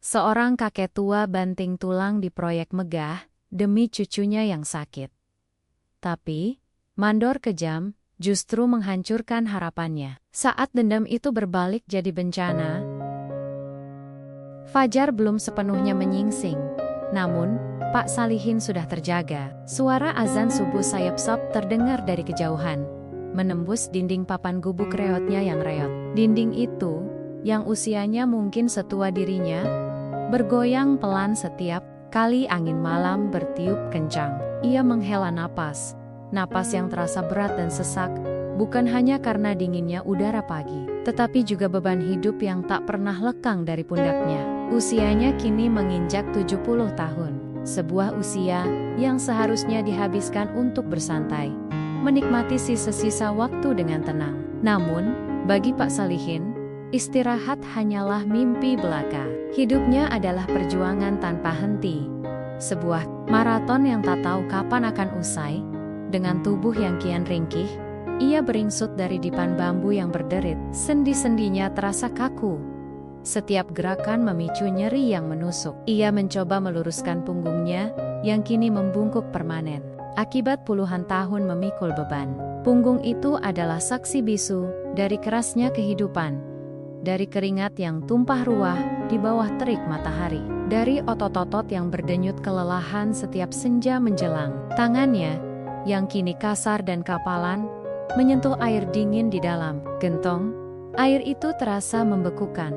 Seorang kakek tua banting tulang di proyek megah demi cucunya yang sakit. Tapi, mandor kejam justru menghancurkan harapannya. Saat dendam itu berbalik jadi bencana, fajar belum sepenuhnya menyingsing. Namun, Pak Salihin sudah terjaga. Suara azan subuh sayap-sop terdengar dari kejauhan, menembus dinding papan gubuk reotnya yang reot. Dinding itu, yang usianya mungkin setua dirinya, bergoyang pelan setiap kali angin malam bertiup kencang. Ia menghela napas yang terasa berat dan sesak, bukan hanya karena dinginnya udara pagi, tetapi juga beban hidup yang tak pernah lekang dari pundaknya. Usianya kini menginjak 70 tahun, sebuah usia yang seharusnya dihabiskan untuk bersantai, menikmati sisa-sisa waktu dengan tenang. Namun, bagi Pak Salihin, istirahat hanyalah mimpi belaka. Hidupnya adalah perjuangan tanpa henti. Sebuah maraton yang tak tahu kapan akan usai. Dengan tubuh yang kian ringkih, ia beringsut dari dipan bambu yang berderit. Sendi-sendinya terasa kaku. Setiap gerakan memicu nyeri yang menusuk. Ia mencoba meluruskan punggungnya yang kini membungkuk permanen akibat puluhan tahun memikul beban. Punggung itu adalah saksi bisu dari kerasnya kehidupan, dari keringat yang tumpah ruah di bawah terik matahari, dari otot-otot yang berdenyut kelelahan setiap senja menjelang. Tangannya, yang kini kasar dan kapalan, menyentuh air dingin di dalam gentong. Air itu terasa membekukan,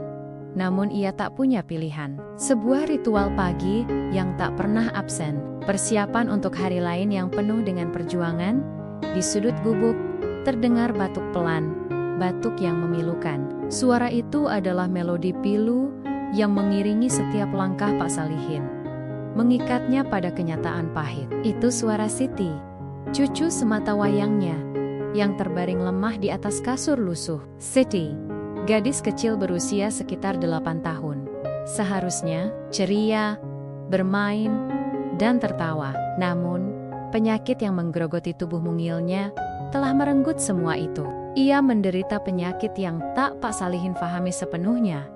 namun ia tak punya pilihan. Sebuah ritual pagi yang tak pernah absen, persiapan untuk hari lain yang penuh dengan perjuangan. Di sudut gubuk, terdengar batuk pelan, batuk yang memilukan. Suara itu adalah melodi pilu yang mengiringi setiap langkah Pak Salihin, mengikatnya pada kenyataan pahit. Itu suara Siti, cucu sematawayangnya, yang terbaring lemah di atas kasur lusuh. Siti, gadis kecil berusia sekitar 8 tahun, seharusnya ceria, bermain, dan tertawa. Namun, penyakit yang menggerogoti tubuh mungilnya telah merenggut semua itu. Ia menderita penyakit yang tak Pak Salihin fahami sepenuhnya.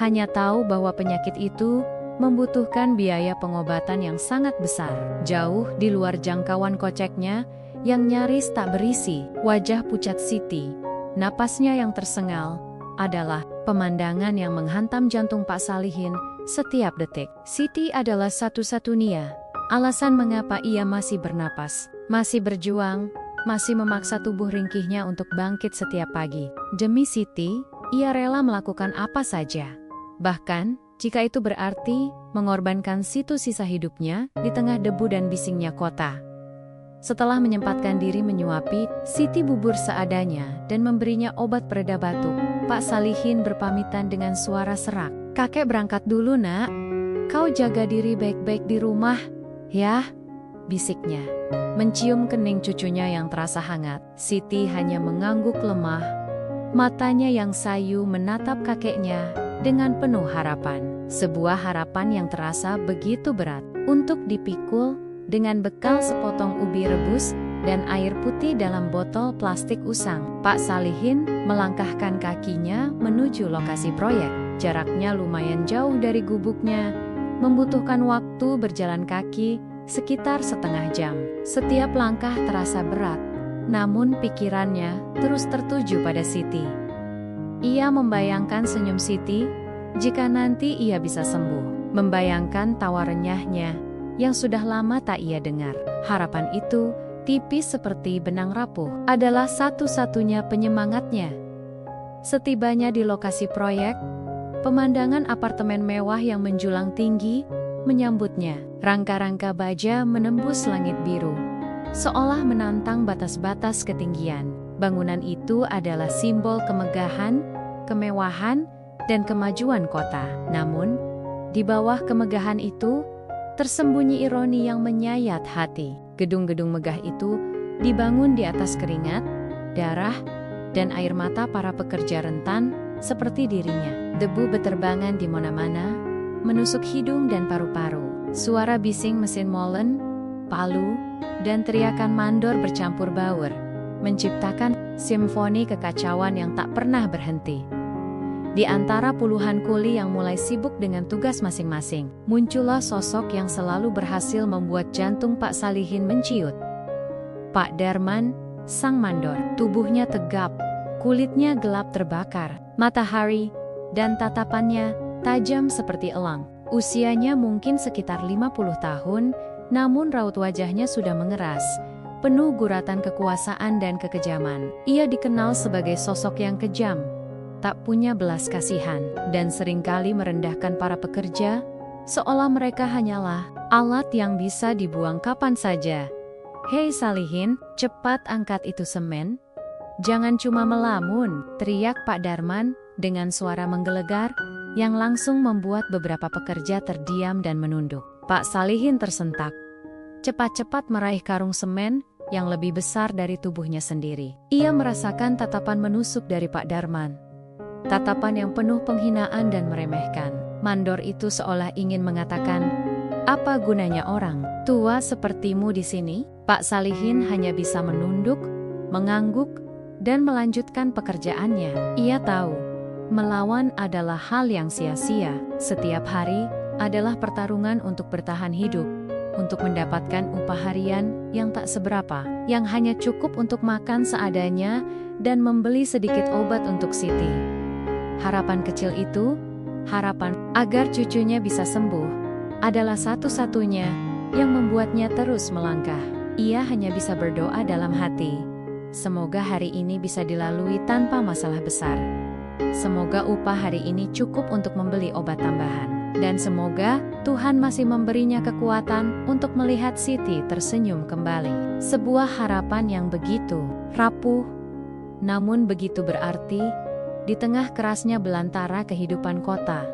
Hanya tahu bahwa penyakit itu membutuhkan biaya pengobatan yang sangat besar, jauh di luar jangkauan koceknya yang nyaris tak berisi. Wajah pucat Siti, napasnya yang tersengal, adalah pemandangan yang menghantam jantung Pak Salihin setiap detik. Siti adalah satu-satunya alasan mengapa ia masih bernapas, masih berjuang, masih memaksa tubuh ringkihnya untuk bangkit setiap pagi. Demi Siti, ia rela melakukan apa saja. Bahkan, jika itu berarti mengorbankan situ sisa hidupnya di tengah debu dan bisingnya kota. Setelah menyempatkan diri menyuapi Siti bubur seadanya dan memberinya obat pereda batuk, Pak Salihin berpamitan dengan suara serak. "Kakek berangkat dulu, Nak. Kau jaga diri baik-baik di rumah, ya," bisiknya. Mencium kening cucunya yang terasa hangat, Siti hanya mengangguk lemah. Matanya yang sayu menatap kakeknya dengan penuh harapan. Sebuah harapan yang terasa begitu berat untuk dipikul dengan bekal sepotong ubi rebus dan air putih dalam botol plastik usang. Pak Salihin melangkahkan kakinya menuju lokasi proyek. Jaraknya lumayan jauh dari gubuknya, membutuhkan waktu berjalan kaki sekitar setengah jam. Setiap langkah terasa berat, namun pikirannya terus tertuju pada Siti. Ia membayangkan senyum Siti jika nanti ia bisa sembuh, membayangkan tawa renyahnya yang sudah lama tak ia dengar. Harapan itu, tipis seperti benang rapuh, adalah satu-satunya penyemangatnya. Setibanya di lokasi proyek, pemandangan apartemen mewah yang menjulang tinggi menyambutnya. Rangka-rangka baja menembus langit biru, seolah menantang batas-batas ketinggian. Bangunan itu adalah simbol kemegahan, kemewahan, dan kemajuan kota. Namun, di bawah kemegahan itu, tersembunyi ironi yang menyayat hati. Gedung-gedung megah itu dibangun di atas keringat, darah, dan air mata para pekerja rentan seperti dirinya. Debu beterbangan di mana-mana, menusuk hidung dan paru-paru. Suara bising mesin molen, palu, dan teriakan mandor bercampur baur, menciptakan simfoni kekacauan yang tak pernah berhenti. Di antara puluhan kuli yang mulai sibuk dengan tugas masing-masing, muncullah sosok yang selalu berhasil membuat jantung Pak Salihin menciut. Pak Darman, sang mandor, tubuhnya tegap, kulitnya gelap terbakar, matahari, dan tatapannya tajam seperti elang. Usianya mungkin sekitar 50 tahun, namun raut wajahnya sudah mengeras, penuh guratan kekuasaan dan kekejaman. Ia dikenal sebagai sosok yang kejam, tak punya belas kasihan, dan seringkali merendahkan para pekerja, seolah mereka hanyalah alat yang bisa dibuang kapan saja. "Hei Salihin, cepat angkat itu semen. Jangan cuma melamun," teriak Pak Darman dengan suara menggelegar, yang langsung membuat beberapa pekerja terdiam dan menunduk. Pak Salihin tersentak. Cepat-cepat meraih karung semen yang lebih besar dari tubuhnya sendiri. Ia merasakan tatapan menusuk dari Pak Darman. Tatapan yang penuh penghinaan dan meremehkan. Mandor itu seolah ingin mengatakan, "Apa gunanya orang tua sepertimu di sini?" Pak Salihin hanya bisa menunduk, mengangguk, dan melanjutkan pekerjaannya. Ia tahu, melawan adalah hal yang sia-sia. Setiap hari adalah pertarungan untuk bertahan hidup, untuk mendapatkan upah harian yang tak seberapa, yang hanya cukup untuk makan seadanya dan membeli sedikit obat untuk Siti. Harapan kecil itu, harapan agar cucunya bisa sembuh, adalah satu-satunya yang membuatnya terus melangkah. Ia hanya bisa berdoa dalam hati. Semoga hari ini bisa dilalui tanpa masalah besar. Semoga upah hari ini cukup untuk membeli obat tambahan. Dan semoga Tuhan masih memberinya kekuatan untuk melihat Siti tersenyum kembali. Sebuah harapan yang begitu rapuh, namun begitu berarti. Di tengah kerasnya belantara kehidupan kota,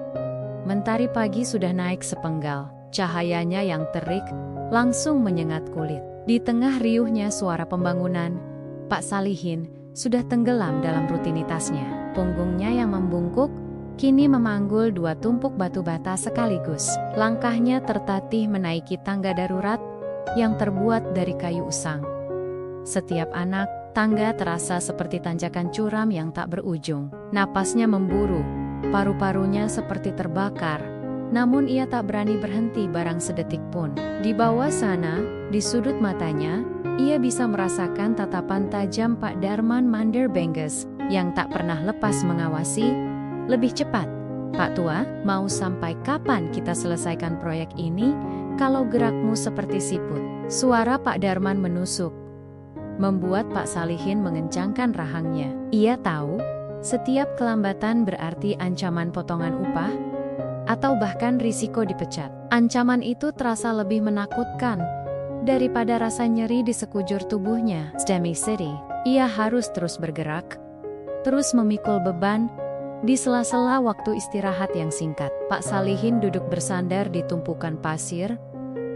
mentari pagi sudah naik sepenggal. Cahayanya yang terik langsung menyengat kulit. Di tengah riuhnya suara pembangunan, Pak Salihin sudah tenggelam dalam rutinitasnya. Punggungnya yang membungkuk kini memanggul 2 tumpuk batu bata sekaligus. Langkahnya tertatih menaiki tangga darurat yang terbuat dari kayu usang. Setiap anak tangga terasa seperti tanjakan curam yang tak berujung. Napasnya memburu, paru-parunya seperti terbakar, namun ia tak berani berhenti barang sedetik pun. Di bawah sana, di sudut matanya, ia bisa merasakan tatapan tajam Pak Darman Mandor Bengges yang tak pernah lepas mengawasi. "Lebih cepat, Pak Tua, mau sampai kapan kita selesaikan proyek ini kalau gerakmu seperti siput?" Suara Pak Darman menusuk, membuat Pak Salihin mengencangkan rahangnya. Ia tahu, setiap kelambatan berarti ancaman potongan upah, atau bahkan risiko dipecat. Ancaman itu terasa lebih menakutkan daripada rasa nyeri di sekujur tubuhnya. Demi Siti, ia harus terus bergerak, terus memikul beban, di sela-sela waktu istirahat yang singkat. Pak Salihin duduk bersandar di tumpukan pasir,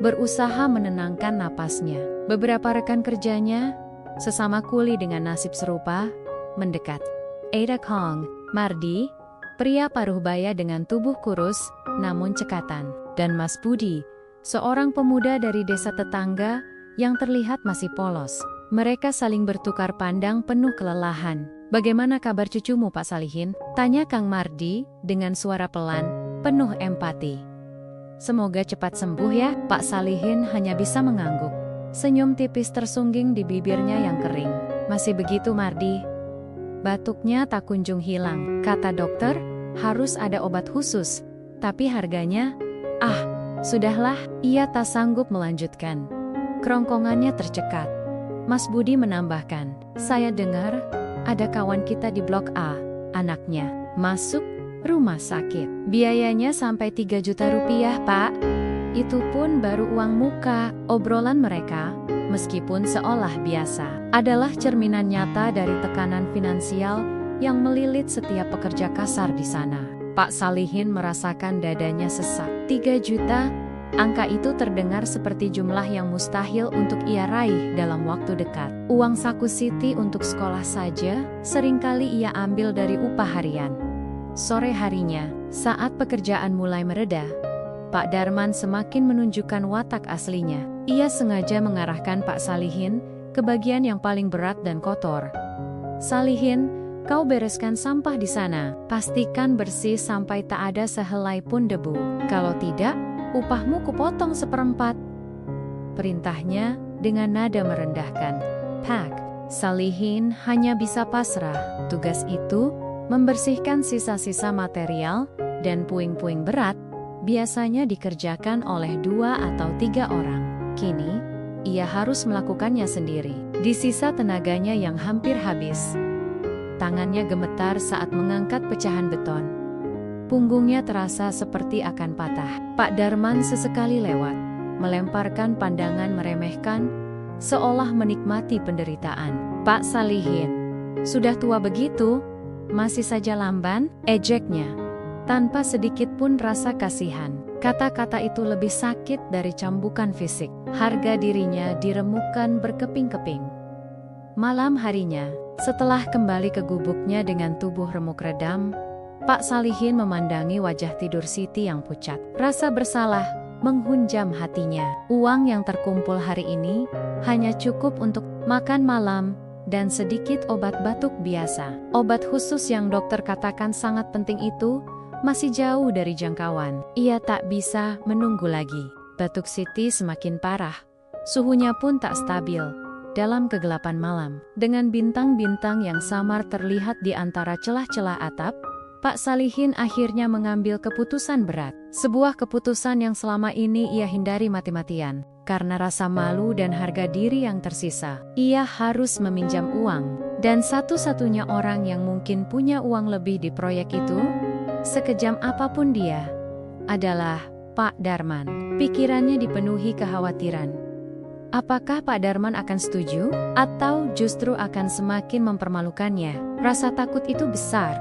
berusaha menenangkan napasnya. Beberapa rekan kerjanya, sesama kuli dengan nasib serupa, mendekat. Ada Kong, Mardi, pria paruh baya dengan tubuh kurus, namun cekatan, dan Mas Budi, seorang pemuda dari desa tetangga yang terlihat masih polos. Mereka saling bertukar pandang penuh kelelahan. "Bagaimana kabar cucumu, Pak Salihin?" tanya Kang Mardi dengan suara pelan, penuh empati. "Semoga cepat sembuh ya." Pak Salihin hanya bisa mengangguk. Senyum tipis tersungging di bibirnya yang kering. "Masih begitu, Mardi. Batuknya tak kunjung hilang. Kata dokter, harus ada obat khusus. Tapi harganya, sudahlah." Ia tak sanggup melanjutkan. Kerongkongannya tercekat. Mas Budi menambahkan, "Saya dengar ada kawan kita di Blok A, anaknya masuk rumah sakit. Biayanya sampai 3 juta rupiah, Pak. Itu pun baru uang muka." Obrolan mereka, meskipun seolah biasa, adalah cerminan nyata dari tekanan finansial yang melilit setiap pekerja kasar di sana. Pak Salihin merasakan dadanya sesak. 3 juta, angka itu terdengar seperti jumlah yang mustahil untuk ia raih dalam waktu dekat. Uang saku Siti untuk sekolah saja, seringkali ia ambil dari upah harian. Sore harinya, saat pekerjaan mulai mereda, Pak Darman semakin menunjukkan watak aslinya. Ia sengaja mengarahkan Pak Salihin ke bagian yang paling berat dan kotor. "Salihin, Kau bereskan sampah di sana. Pastikan bersih sampai tak ada sehelai pun debu. Kalau tidak, upahmu kupotong seperempat. Perintahnya dengan nada merendahkan. Pak Salihin hanya bisa pasrah. Tugas itu membersihkan sisa-sisa material dan puing-puing berat biasanya dikerjakan oleh 2 atau 3 orang. Kini, ia harus melakukannya sendiri. Di sisa tenaganya yang hampir habis, tangannya gemetar saat mengangkat pecahan beton. Punggungnya terasa seperti akan patah. Pak Darman sesekali lewat, melemparkan pandangan meremehkan, seolah menikmati penderitaan. Pak Salihin, sudah tua begitu, masih saja lamban, ejeknya. Tanpa sedikit pun rasa kasihan. Kata-kata itu lebih sakit dari cambukan fisik. Harga dirinya diremukkan berkeping-keping. Malam harinya, setelah kembali ke gubuknya dengan tubuh remuk redam, Pak Salihin memandangi wajah tidur Siti yang pucat. Rasa bersalah menghunjam hatinya. Uang yang terkumpul hari ini hanya cukup untuk makan malam dan sedikit obat batuk biasa. Obat khusus yang dokter katakan sangat penting itu masih jauh dari jangkauan. Ia tak bisa menunggu lagi. Batuk Siti semakin parah. Suhunya pun tak stabil. Dalam kegelapan malam, dengan bintang-bintang yang samar terlihat di antara celah-celah atap, Pak Salihin akhirnya mengambil keputusan berat. Sebuah keputusan yang selama ini ia hindari mati-matian. Karena rasa malu dan harga diri yang tersisa, ia harus meminjam uang. Dan satu-satunya orang yang mungkin punya uang lebih di proyek itu, sekejam apapun dia, adalah Pak Darman. Pikirannya dipenuhi kekhawatiran. Apakah Pak Darman akan setuju? Atau justru akan semakin mempermalukannya? Rasa takut itu besar.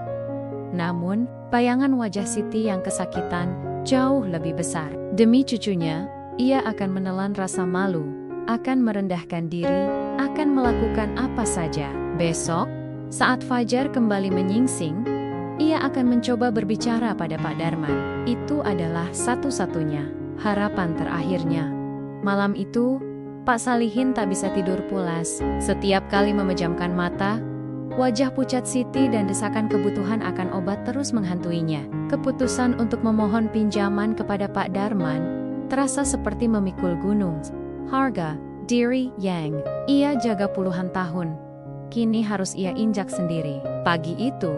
Namun, bayangan wajah Siti yang kesakitan jauh lebih besar. Demi cucunya, ia akan menelan rasa malu, akan merendahkan diri, akan melakukan apa saja. Besok, saat fajar kembali menyingsing, ia akan mencoba berbicara pada Pak Darman. Itu adalah satu-satunya harapan terakhirnya. Malam itu, Pak Salihin tak bisa tidur pulas. Setiap kali memejamkan mata, wajah pucat Siti dan desakan kebutuhan akan obat terus menghantuinya. Keputusan untuk memohon pinjaman kepada Pak Darman terasa seperti memikul gunung. Harga diri yang ia jaga puluhan tahun, kini harus ia injak sendiri. Pagi itu,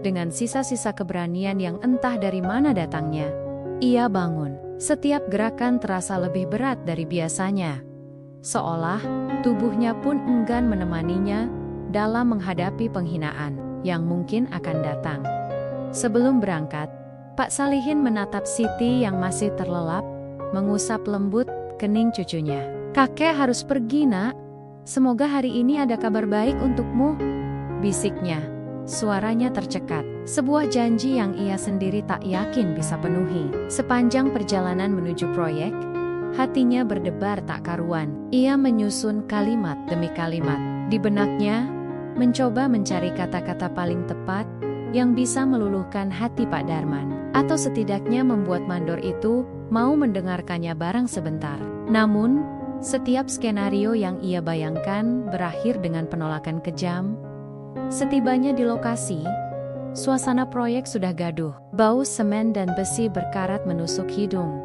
dengan sisa-sisa keberanian yang entah dari mana datangnya, ia bangun. Setiap gerakan terasa lebih berat dari biasanya. Seolah tubuhnya pun enggan menemaninya dalam menghadapi penghinaan yang mungkin akan datang. Sebelum berangkat, Pak Salihin menatap Siti yang masih terlelap, mengusap lembut kening cucunya. "Kakek harus pergi, Nak. Semoga hari ini ada kabar baik untukmu," bisiknya. Suaranya tercekat. Sebuah janji yang ia sendiri tak yakin bisa penuhi. Sepanjang perjalanan menuju proyek, hatinya berdebar tak karuan. Ia menyusun kalimat demi kalimat. Di benaknya, mencoba mencari kata-kata paling tepat yang bisa meluluhkan hati Pak Darman. Atau setidaknya membuat mandor itu mau mendengarkannya barang sebentar. Namun, setiap skenario yang ia bayangkan berakhir dengan penolakan kejam. Setibanya di lokasi, suasana proyek sudah gaduh. Bau semen dan besi berkarat menusuk hidung,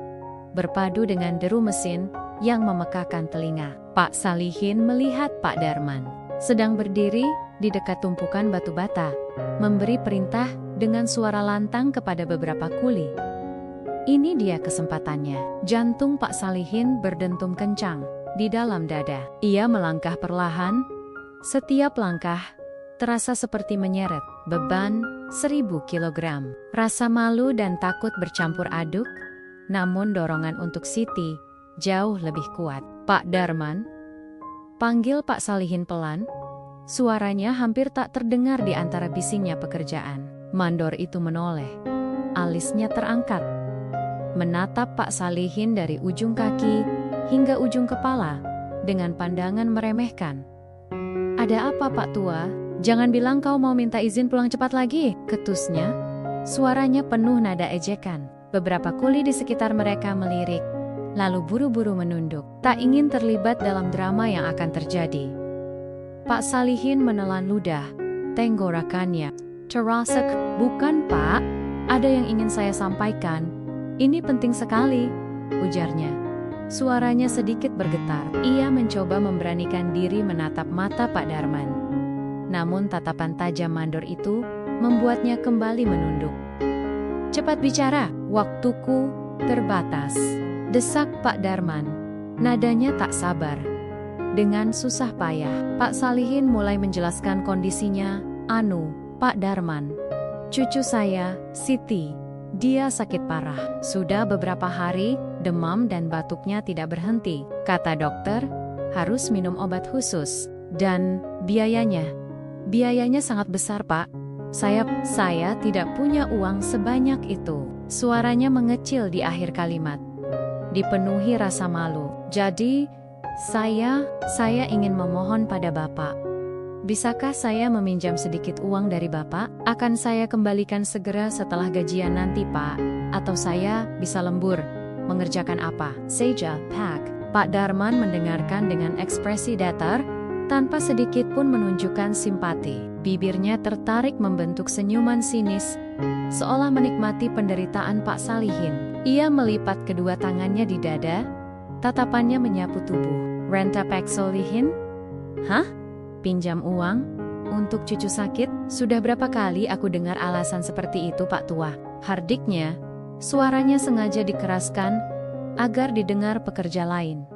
berpadu dengan deru mesin yang memekakan telinga. Pak Salihin melihat Pak Darman sedang berdiri di dekat tumpukan batu bata, memberi perintah dengan suara lantang kepada beberapa kuli. Ini dia kesempatannya. Jantung Pak Salihin berdentum kencang di dalam dada. Ia melangkah perlahan. Setiap langkah terasa seperti menyeret beban 1000 kilogram. Rasa malu dan takut bercampur aduk, namun dorongan untuk Siti jauh lebih kuat. "Pak Darman," panggil Pak Salihin pelan. Suaranya hampir tak terdengar di antara bisingnya pekerjaan. Mandor itu menoleh. Alisnya terangkat, menatap Pak Salihin dari ujung kaki hingga ujung kepala dengan pandangan meremehkan. "Ada apa, Pak Tua? Jangan bilang kau mau minta izin pulang cepat lagi," ketusnya. Suaranya penuh nada ejekan. Beberapa kuli di sekitar mereka melirik, lalu buru-buru menunduk, tak ingin terlibat dalam drama yang akan terjadi. Pak Salihin menelan ludah, tenggorokannya. Terasa, bukan Pak, ada yang ingin saya sampaikan. Ini penting sekali, ujarnya. Suaranya sedikit bergetar. Ia mencoba memberanikan diri menatap mata Pak Darman. Namun tatapan tajam mandor itu membuatnya kembali menunduk. Cepat bicara, waktuku terbatas, desak Pak Darman. Nadanya tak sabar. Dengan susah payah, Pak Salihin mulai menjelaskan kondisinya. Pak Darman, cucu saya, Siti, dia sakit parah. Sudah beberapa hari, demam dan batuknya tidak berhenti. Kata dokter, harus minum obat khusus. Dan biayanya sangat besar, Pak. Saya tidak punya uang sebanyak itu. Suaranya mengecil di akhir kalimat, dipenuhi rasa malu. Jadi, saya ingin memohon pada Bapak. Bisakah saya meminjam sedikit uang dari Bapak? Akan saya kembalikan segera setelah gajian nanti, Pak. Atau saya bisa lembur. Mengerjakan apa saja, Pak. Pak Darman mendengarkan dengan ekspresi datar, tanpa sedikit pun menunjukkan simpati. Bibirnya tertarik membentuk senyuman sinis, seolah menikmati penderitaan Pak Salihin. Ia melipat kedua tangannya di dada, tatapannya menyapu tubuh. Renta Pak Salihin? Hah? Pinjam uang? Untuk cucu sakit? Sudah berapa kali aku dengar alasan seperti itu, Pak Tua? Hardiknya, suaranya sengaja dikeraskan, agar didengar pekerja lain.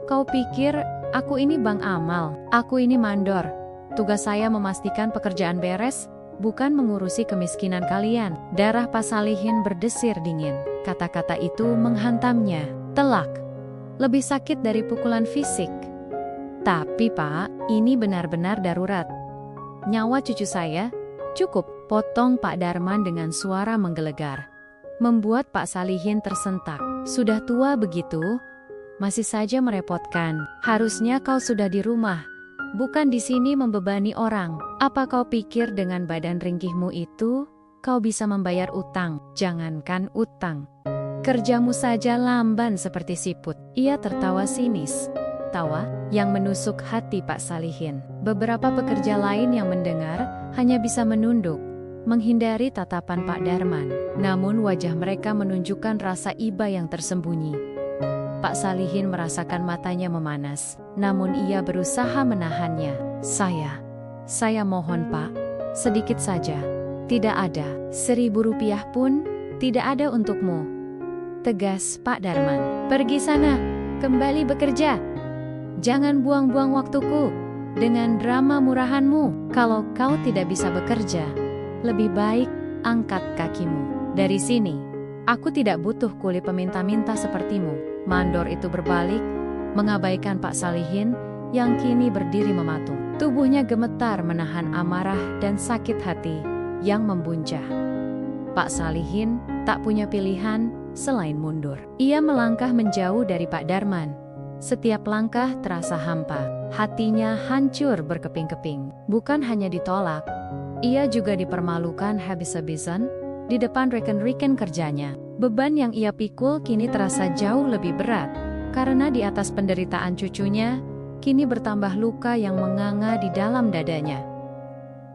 Kau pikir, aku ini Bang Amal? Aku ini mandor. Tugas saya memastikan pekerjaan beres, bukan mengurusi kemiskinan kalian. Darah Pak Salihin berdesir dingin. Kata-kata itu menghantamnya. Telak. Lebih sakit dari pukulan fisik. Tapi Pak, ini benar-benar darurat. Nyawa cucu saya, cukup, potong Pak Darman dengan suara menggelegar. Membuat Pak Salihin tersentak. Sudah tua begitu, masih saja merepotkan. Harusnya kau sudah di rumah, bukan di sini membebani orang. Apa kau pikir dengan badan ringkihmu itu, kau bisa membayar utang? Jangankan utang, kerjamu saja lamban seperti siput. Ia tertawa sinis. Tawa yang menusuk hati Pak Salihin. Beberapa pekerja lain yang mendengar hanya bisa menunduk, menghindari tatapan Pak Darman. Namun wajah mereka menunjukkan rasa iba yang tersembunyi. Pak Salihin merasakan matanya memanas, namun ia berusaha menahannya. Saya mohon Pak, sedikit saja. Tidak ada, 1.000 rupiah pun tidak ada untukmu. Tegas Pak Darman. Pergi sana, kembali bekerja. Jangan buang-buang waktuku dengan drama murahanmu. Kalau kau tidak bisa bekerja, lebih baik angkat kakimu dari sini. Aku tidak butuh kuli peminta-minta sepertimu. Mandor itu berbalik, mengabaikan Pak Salihin yang kini berdiri mematung. Tubuhnya gemetar menahan amarah dan sakit hati yang membuncah. Pak Salihin tak punya pilihan selain mundur. Ia melangkah menjauh dari Pak Darman. Setiap langkah terasa hampa. Hatinya hancur berkeping-keping. Bukan hanya ditolak, ia juga dipermalukan habis-habisan di depan rekan-rekan kerjanya. Beban yang ia pikul kini terasa jauh lebih berat, karena di atas penderitaan cucunya, kini bertambah luka yang menganga di dalam dadanya.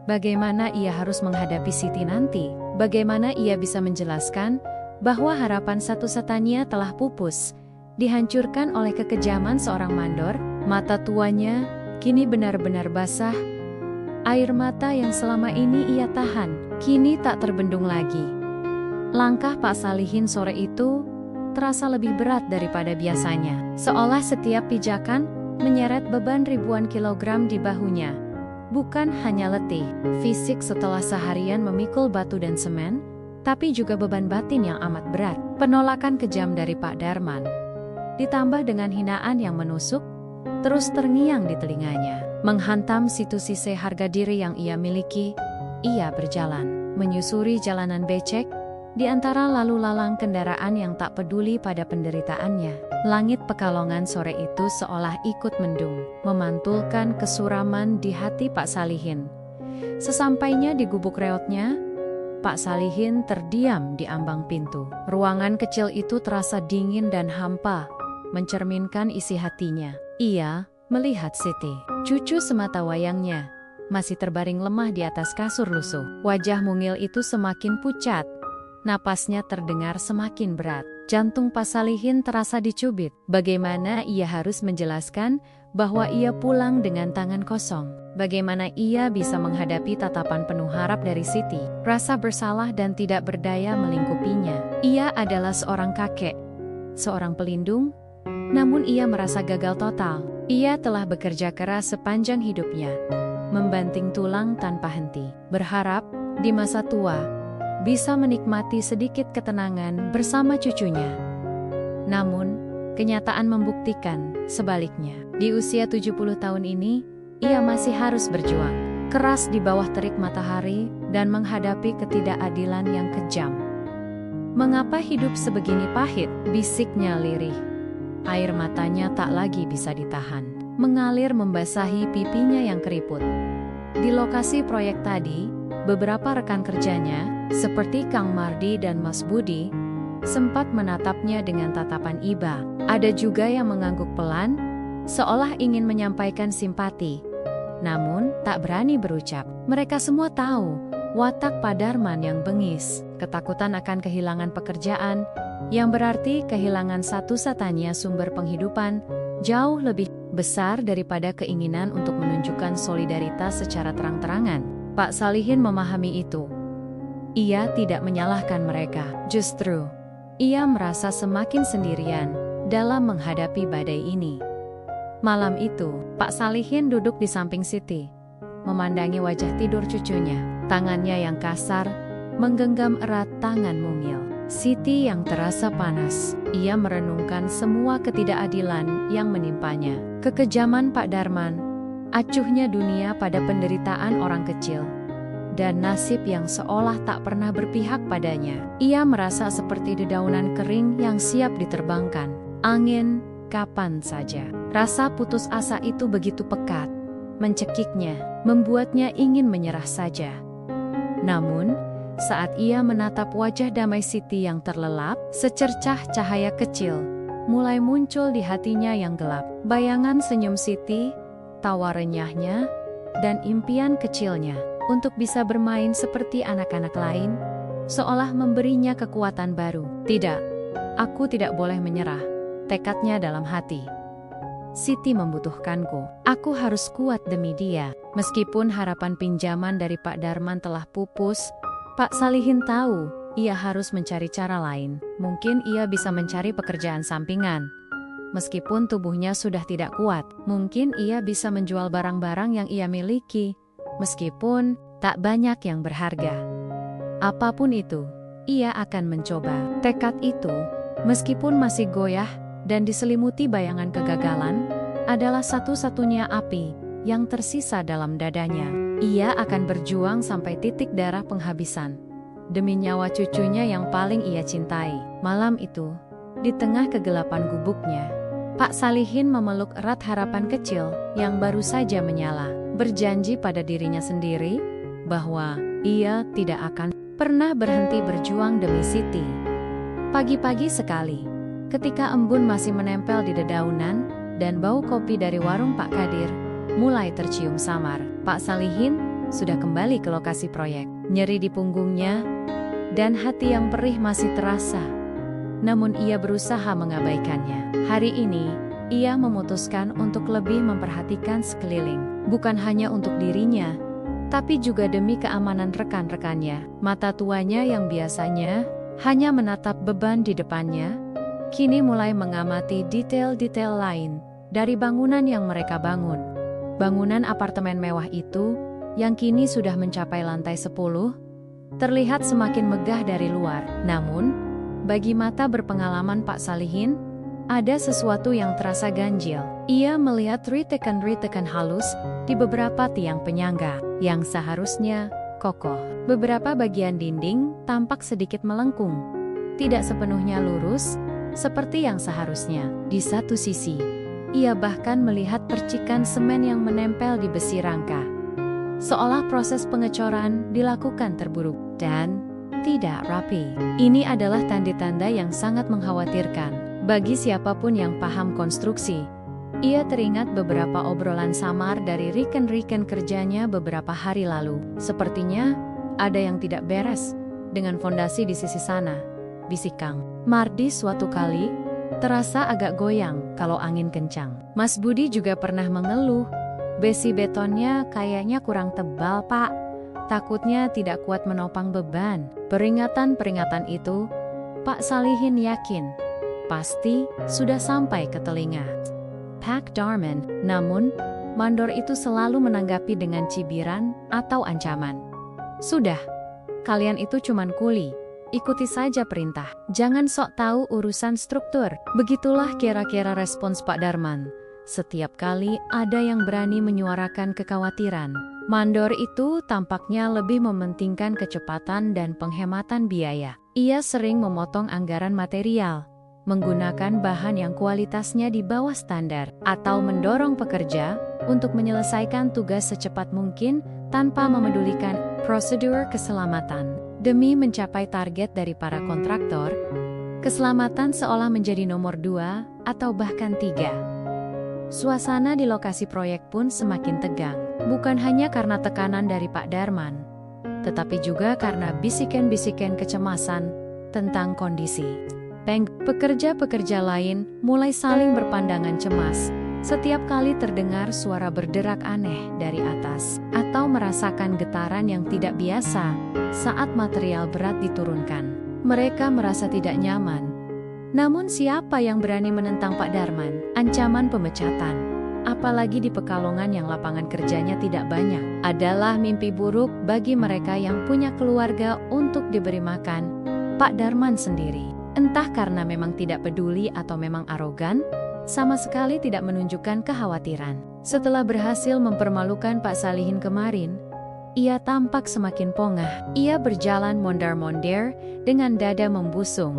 Bagaimana ia harus menghadapi Siti nanti? Bagaimana ia bisa menjelaskan bahwa harapan satu-satunya telah pupus, dihancurkan oleh kekejaman seorang mandor? Mata tuanya kini benar-benar basah. Air mata yang selama ini ia tahan, kini tak terbendung lagi. Langkah Pak Salihin sore itu terasa lebih berat daripada biasanya. Seolah setiap pijakan menyeret beban ribuan kilogram di bahunya. Bukan hanya letih fisik setelah seharian memikul batu dan semen, tapi juga beban batin yang amat berat. Penolakan kejam dari Pak Darman, ditambah dengan hinaan yang menusuk, terus terngiang di telinganya. Menghantam situasi harga diri yang ia miliki, ia berjalan, menyusuri jalanan becek, di antara lalu lalang kendaraan yang tak peduli pada penderitaannya. Langit Pekalongan sore itu seolah ikut mendung, memantulkan kesuraman di hati Pak Salihin. Sesampainya di gubuk reotnya, Pak Salihin terdiam di ambang pintu. Ruangan kecil itu terasa dingin dan hampa, mencerminkan isi hatinya. Ia melihat Siti, cucu semata wayangnya, masih terbaring lemah di atas kasur lusuh. Wajah mungil itu semakin pucat. Napasnya terdengar semakin berat. Jantung Pak Salihin terasa dicubit. Bagaimana ia harus menjelaskan bahwa ia pulang dengan tangan kosong? Bagaimana ia bisa menghadapi tatapan penuh harap dari Siti? Rasa bersalah dan tidak berdaya melingkupinya. Ia adalah seorang kakek, seorang pelindung, namun ia merasa gagal total. Ia telah bekerja keras sepanjang hidupnya, membanting tulang tanpa henti, berharap di masa tua bisa menikmati sedikit ketenangan bersama cucunya. Namun, kenyataan membuktikan sebaliknya. Di usia 70 tahun ini, ia masih harus berjuang keras di bawah terik matahari dan menghadapi ketidakadilan yang kejam. "Mengapa hidup sebegini pahit?" bisiknya lirih. Air matanya tak lagi bisa ditahan, mengalir membasahi pipinya yang keriput. Di lokasi proyek tadi, beberapa rekan kerjanya, seperti Kang Mardi dan Mas Budi, sempat menatapnya dengan tatapan iba. Ada juga yang mengangguk pelan, seolah ingin menyampaikan simpati. Namun, tak berani berucap. Mereka semua tahu watak Pak Darman yang bengis, ketakutan akan kehilangan pekerjaan, yang berarti kehilangan satu-satunya sumber penghidupan, jauh lebih besar daripada keinginan untuk menunjukkan solidaritas secara terang-terangan. Pak Salihin memahami itu. Ia tidak menyalahkan mereka. Justru, ia merasa semakin sendirian dalam menghadapi badai ini. Malam itu, Pak Salihin duduk di samping Siti, memandangi wajah tidur cucunya. Tangannya yang kasar menggenggam erat tangan mungil Siti yang terasa panas. Ia merenungkan semua ketidakadilan yang menimpanya. Kekejaman Pak Darman, acuhnya dunia pada penderitaan orang kecil, dan nasib yang seolah tak pernah berpihak padanya. Ia merasa seperti dedaunan kering yang siap diterbangkan angin kapan saja. Rasa putus asa itu begitu pekat, mencekiknya, membuatnya ingin menyerah saja. Namun, saat ia menatap wajah damai Siti yang terlelap, secercah cahaya kecil mulai muncul di hatinya yang gelap. Bayangan senyum Siti, tawa renyahnya, dan impian kecilnya untuk bisa bermain seperti anak-anak lain, seolah memberinya kekuatan baru. "Tidak, aku tidak boleh menyerah," tekadnya dalam hati. "Siti membutuhkanku. Aku harus kuat demi dia." Meskipun harapan pinjaman dari Pak Darman telah pupus, Pak Salihin tahu ia harus mencari cara lain. Mungkin ia bisa mencari pekerjaan sampingan. Meskipun tubuhnya sudah tidak kuat, mungkin ia bisa menjual barang-barang yang ia miliki, meskipun tak banyak yang berharga. Apapun itu, ia akan mencoba. Tekad itu, meskipun masih goyah dan diselimuti bayangan kegagalan, adalah satu-satunya api yang tersisa dalam dadanya. Ia akan berjuang sampai titik darah penghabisan, demi nyawa cucunya yang paling ia cintai. Malam itu, di tengah kegelapan gubuknya, Pak Salihin memeluk erat harapan kecil yang baru saja menyala, berjanji pada dirinya sendiri bahwa ia tidak akan pernah berhenti berjuang demi Siti. Pagi-pagi sekali, ketika embun masih menempel di dedaunan dan bau kopi dari warung Pak Kadir mulai tercium samar, Pak Salihin sudah kembali ke lokasi proyek. Nyeri di punggungnya dan hati yang perih masih terasa. Namun ia berusaha mengabaikannya. Hari ini, ia memutuskan untuk lebih memperhatikan sekeliling. Bukan hanya untuk dirinya, tapi juga demi keamanan rekan-rekannya. Mata tuanya yang biasanya hanya menatap beban di depannya, kini mulai mengamati detail-detail lain dari bangunan yang mereka bangun. Bangunan apartemen mewah itu, yang kini sudah mencapai lantai 10, terlihat semakin megah dari luar. Namun, bagi mata berpengalaman Pak Salihin, ada sesuatu yang terasa ganjil. Ia melihat ritekan-ritekan halus di beberapa tiang penyangga yang seharusnya kokoh. Beberapa bagian dinding tampak sedikit melengkung, tidak sepenuhnya lurus seperti yang seharusnya. Di satu sisi, ia bahkan melihat percikan semen yang menempel di besi rangka, seolah proses pengecoran dilakukan terburuk dan tidak rapi. Ini adalah tanda-tanda yang sangat mengkhawatirkan bagi siapapun yang paham konstruksi. Ia teringat beberapa obrolan samar dari rekan-rekan kerjanya beberapa hari lalu. Sepertinya ada yang tidak beres dengan fondasi di sisi sana, bisik Kang Mardi suatu kali. Terasa agak goyang kalau angin kencang. Mas Budi juga pernah mengeluh, besi betonnya kayaknya kurang tebal Pak. Takutnya tidak kuat menopang beban. Peringatan-peringatan itu, Pak Salihin yakin, pasti sudah sampai ke telinga Pak Darman. Namun, mandor itu selalu menanggapi dengan cibiran atau ancaman. Sudah, kalian itu cuman kuli. Ikuti saja perintah. Jangan sok tahu urusan struktur. Begitulah kira-kira respons Pak Darman. Setiap kali ada yang berani menyuarakan kekhawatiran, mandor itu tampaknya lebih mementingkan kecepatan dan penghematan biaya. Ia sering memotong anggaran material, menggunakan bahan yang kualitasnya di bawah standar, atau mendorong pekerja untuk menyelesaikan tugas secepat mungkin tanpa memedulikan prosedur keselamatan. Demi mencapai target dari para kontraktor, keselamatan seolah menjadi nomor 2 atau bahkan 3. Suasana di lokasi proyek pun semakin tegang, bukan hanya karena tekanan dari Pak Darman, tetapi juga karena bisikan-bisikan kecemasan tentang kondisi. Pekerja-pekerja lain mulai saling berpandangan cemas setiap kali terdengar suara berderak aneh dari atas, atau merasakan getaran yang tidak biasa saat material berat diturunkan. Mereka merasa tidak nyaman. Namun siapa yang berani menentang Pak Darman? Ancaman pemecatan, apalagi di Pekalongan yang lapangan kerjanya tidak banyak, adalah mimpi buruk bagi mereka yang punya keluarga untuk diberi makan. Pak Darman sendiri, entah karena memang tidak peduli atau memang arogan, sama sekali tidak menunjukkan kekhawatiran. Setelah berhasil mempermalukan Pak Salihin kemarin, ia tampak semakin pongah. Ia berjalan mondar-mondir dengan dada membusung,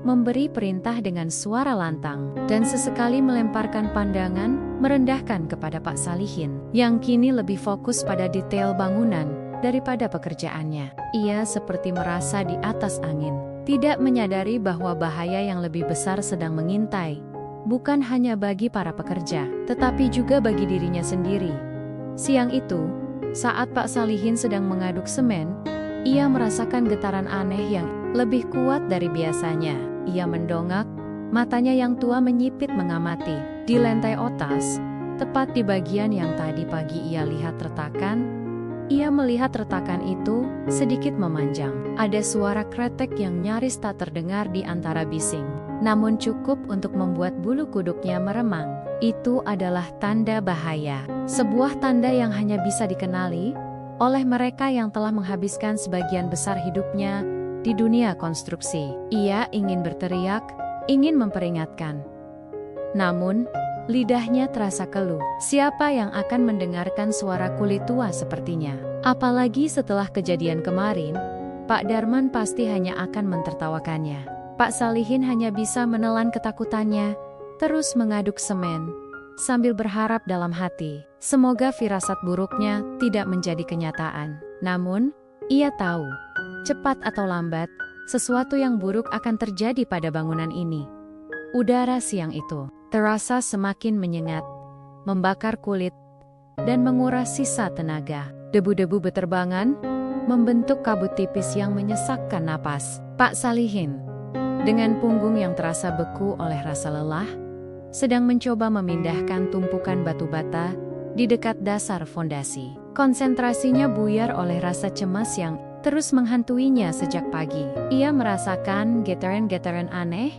memberi perintah dengan suara lantang, dan sesekali melemparkan pandangan merendahkan kepada Pak Salihin, yang kini lebih fokus pada detail bangunan daripada pekerjaannya. Ia seperti merasa di atas angin, tidak menyadari bahwa bahaya yang lebih besar sedang mengintai. Bukan hanya bagi para pekerja, tetapi juga bagi dirinya sendiri. Siang itu, saat Pak Salihin sedang mengaduk semen, ia merasakan getaran aneh yang lebih kuat dari biasanya. Ia mendongak, matanya yang tua menyipit mengamati. Di lantai atas, tepat di bagian yang tadi pagi ia lihat retakan, ia melihat retakan itu sedikit memanjang. Ada suara kretek yang nyaris tak terdengar di antara bising, namun cukup untuk membuat bulu kuduknya meremang. Itu adalah tanda bahaya, sebuah tanda yang hanya bisa dikenali oleh mereka yang telah menghabiskan sebagian besar hidupnya di dunia konstruksi. Ia ingin berteriak, ingin memperingatkan. Namun, lidahnya terasa keluh. Siapa yang akan mendengarkan suara kulit tua sepertinya? Apalagi setelah kejadian kemarin, Pak Darman pasti hanya akan mentertawakannya. Pak Salihin hanya bisa menelan ketakutannya, terus mengaduk semen, sambil berharap dalam hati, semoga firasat buruknya tidak menjadi kenyataan. Namun, ia tahu, cepat atau lambat, sesuatu yang buruk akan terjadi pada bangunan ini. Udara siang itu terasa semakin menyengat, membakar kulit, dan menguras sisa tenaga. Debu-debu beterbangan, membentuk kabut tipis yang menyesakkan napas. Pak Salihin, dengan punggung yang terasa beku oleh rasa lelah, sedang mencoba memindahkan tumpukan batu bata di dekat dasar fondasi. Konsentrasinya buyar oleh rasa cemas yang terus menghantuinya sejak pagi. Ia merasakan getaran-getaran aneh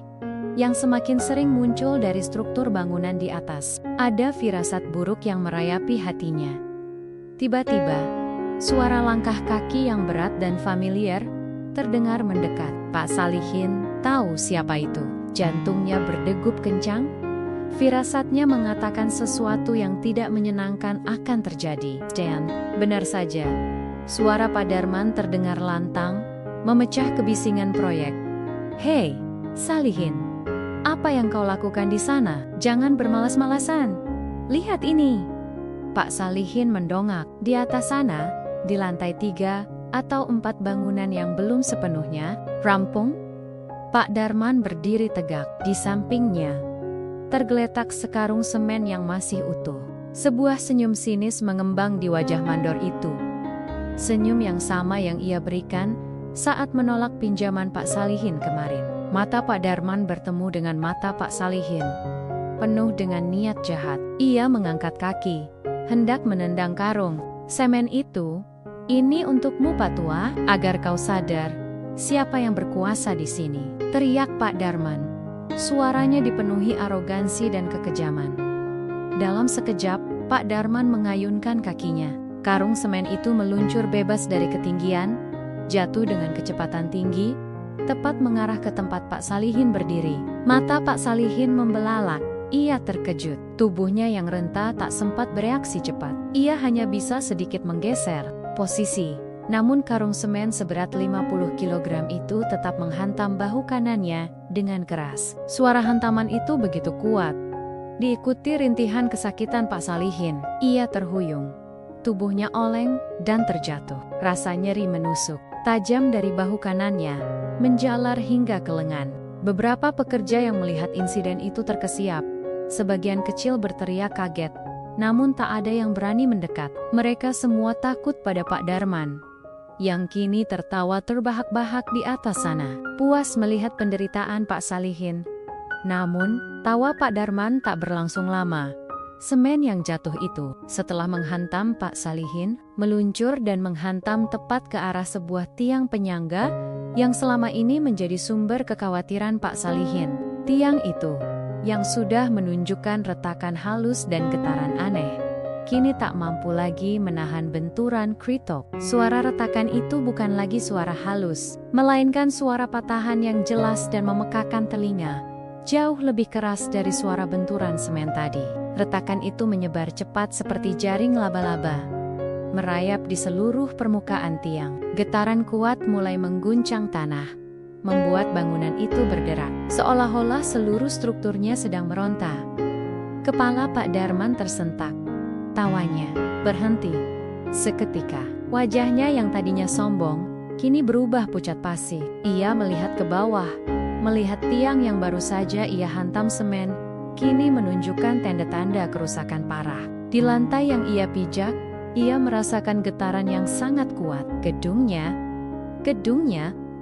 yang semakin sering muncul dari struktur bangunan di atas. Ada firasat buruk yang merayapi hatinya. Tiba-tiba, suara langkah kaki yang berat dan familiar terdengar mendekat. Pak Salihin tahu siapa itu. Jantungnya berdegup kencang. Firasatnya mengatakan sesuatu yang tidak menyenangkan akan terjadi. Dan, benar saja, suara Pak Darman terdengar lantang, memecah kebisingan proyek. "Hei, Salihin, apa yang kau lakukan di sana? Jangan bermalas-malasan. Lihat ini." Pak Salihin mendongak. Di atas sana, di lantai 3 atau 4 bangunan yang belum sepenuhnya rampung, Pak Darman berdiri tegak. Di sampingnya, tergeletak sekarung semen yang masih utuh. Sebuah senyum sinis mengembang di wajah mandor itu. Senyum yang sama yang ia berikan saat menolak pinjaman Pak Salihin kemarin. Mata Pak Darman bertemu dengan mata Pak Salihin, penuh dengan niat jahat. Ia mengangkat kaki, hendak menendang karung. "Semen itu, ini untukmu Pak Tua, agar kau sadar siapa yang berkuasa di sini," teriak Pak Darman. Suaranya dipenuhi arogansi dan kekejaman. Dalam sekejap, Pak Darman mengayunkan kakinya. Karung semen itu meluncur bebas dari ketinggian, jatuh dengan kecepatan tinggi, tepat mengarah ke tempat Pak Salihin berdiri. Mata Pak Salihin membelalak. Ia terkejut. Tubuhnya yang renta tak sempat bereaksi cepat. Ia hanya bisa sedikit menggeser posisi. Namun karung semen seberat 50 kg itu tetap menghantam bahu kanannya dengan keras. Suara hantaman itu begitu kuat, diikuti rintihan kesakitan Pak Salihin. Ia terhuyung. Tubuhnya oleng dan terjatuh. Rasa nyeri menusuk, tajam dari bahu kanannya, menjalar hingga ke lengan. Beberapa pekerja yang melihat insiden itu terkesiap. Sebagian kecil berteriak kaget, namun tak ada yang berani mendekat. Mereka semua takut pada Pak Darman, yang kini tertawa terbahak-bahak di atas sana, puas melihat penderitaan Pak Salihin. Namun, tawa Pak Darman tak berlangsung lama. Semen yang jatuh itu, setelah menghantam Pak Salihin, meluncur dan menghantam tepat ke arah sebuah tiang penyangga yang selama ini menjadi sumber kekhawatiran Pak Salihin. Tiang itu, yang sudah menunjukkan retakan halus dan getaran aneh, kini tak mampu lagi menahan benturan kritok. Suara retakan itu bukan lagi suara halus, melainkan suara patahan yang jelas dan memekakan telinga, jauh lebih keras dari suara benturan semen tadi. Retakan itu menyebar cepat seperti jaring laba-laba, merayap di seluruh permukaan tiang. Getaran kuat mulai mengguncang tanah, membuat bangunan itu bergerak, seolah-olah seluruh strukturnya sedang meronta. Kepala Pak Darman tersentak. Tawanya berhenti. Seketika, wajahnya yang tadinya sombong, kini berubah pucat pasi. Ia melihat ke bawah, melihat tiang yang baru saja ia hantam semen, kini menunjukkan tanda-tanda kerusakan parah. Di lantai yang ia pijak, ia merasakan getaran yang sangat kuat. Gedungnya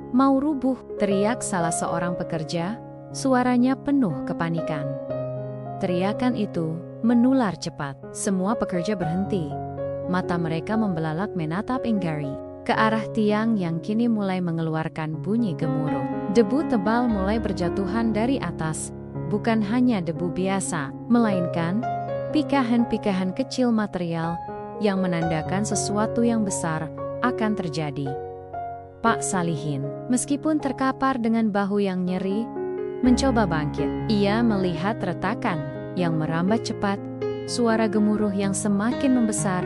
mau rubuh, teriak salah seorang pekerja, suaranya penuh kepanikan. Teriakan itu menular cepat. Semua pekerja berhenti. Mata mereka membelalak menatap Inggari ke arah tiang yang kini mulai mengeluarkan bunyi gemuruh. Debu tebal mulai berjatuhan dari atas, bukan hanya debu biasa, melainkan pikahan-pikahan kecil material yang menandakan sesuatu yang besar akan terjadi. Pak Salihin, meskipun terkapar dengan bahu yang nyeri, mencoba bangkit. Ia melihat retakan yang merambat cepat, suara gemuruh yang semakin membesar.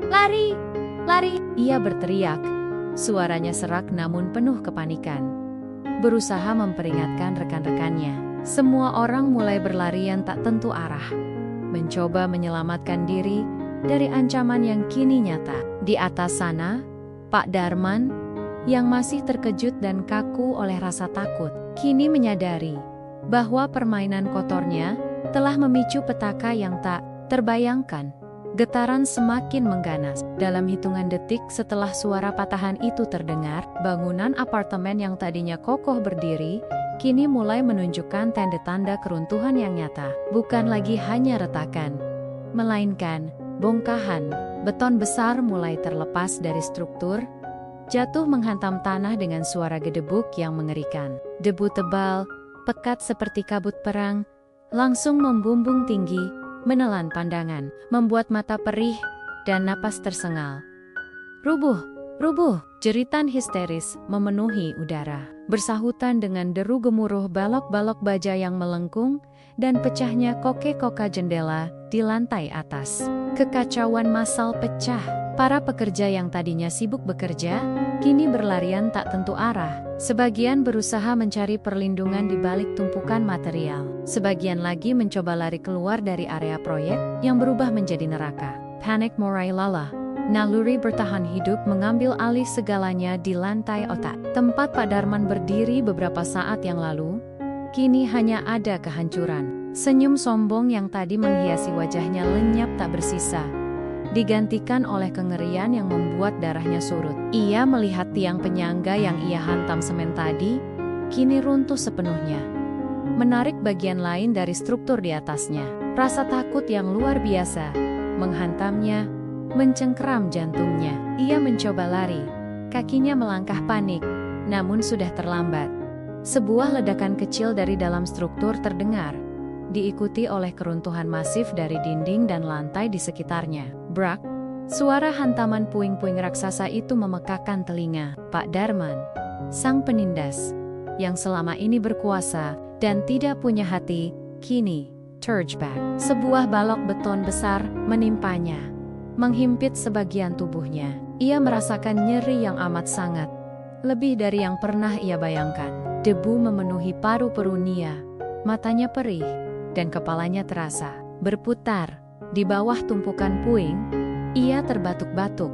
"Lari! Lari!" Ia berteriak. Suaranya serak namun penuh kepanikan. Berusaha memperingatkan rekan-rekannya. Semua orang mulai berlarian tak tentu arah, mencoba menyelamatkan diri dari ancaman yang kini nyata. Di atas sana, Pak Darman, yang masih terkejut dan kaku oleh rasa takut, kini menyadari bahwa permainan kotornya telah memicu petaka yang tak terbayangkan. Getaran semakin mengganas. Dalam hitungan detik setelah suara patahan itu terdengar, bangunan apartemen yang tadinya kokoh berdiri, kini mulai menunjukkan tanda-tanda keruntuhan yang nyata. Bukan lagi hanya retakan, melainkan bongkahan. Beton besar mulai terlepas dari struktur, jatuh menghantam tanah dengan suara gedebuk yang mengerikan. Debu tebal, pekat seperti kabut perang, langsung membumbung tinggi, menelan pandangan, membuat mata perih dan napas tersengal. "Rubuh! Rubuh!" Jeritan histeris memenuhi udara, bersahutan dengan deru gemuruh balok-balok baja yang melengkung dan pecahnya koke-koka jendela di lantai atas. Kekacauan massal pecah. Para pekerja yang tadinya sibuk bekerja, kini berlarian tak tentu arah. Sebagian berusaha mencari perlindungan di balik tumpukan material. Sebagian lagi mencoba lari keluar dari area proyek yang berubah menjadi neraka. Panik mulai lala. Naluri bertahan hidup mengambil alih segalanya di lantai otak. Tempat Pak Darman berdiri beberapa saat yang lalu, kini hanya ada kehancuran. Senyum sombong yang tadi menghiasi wajahnya lenyap tak bersisa, digantikan oleh kengerian yang membuat darahnya surut. Ia melihat tiang penyangga yang ia hantam semen tadi, kini runtuh sepenuhnya, menarik bagian lain dari struktur di atasnya. Rasa takut yang luar biasa menghantamnya, mencengkeram jantungnya. Ia mencoba lari, kakinya melangkah panik, namun sudah terlambat. Sebuah ledakan kecil dari dalam struktur terdengar, diikuti oleh keruntuhan masif dari dinding dan lantai di sekitarnya. Brak! Suara hantaman puing-puing raksasa itu memekakan telinga. Pak Darman, sang penindas, yang selama ini berkuasa dan tidak punya hati, kini terjebak. Sebuah balok beton besar menimpanya, menghimpit sebagian tubuhnya. Ia merasakan nyeri yang amat sangat, lebih dari yang pernah ia bayangkan. Debu memenuhi paru-paru Nia, matanya perih, dan kepalanya terasa berputar. Di bawah tumpukan puing, ia terbatuk-batuk,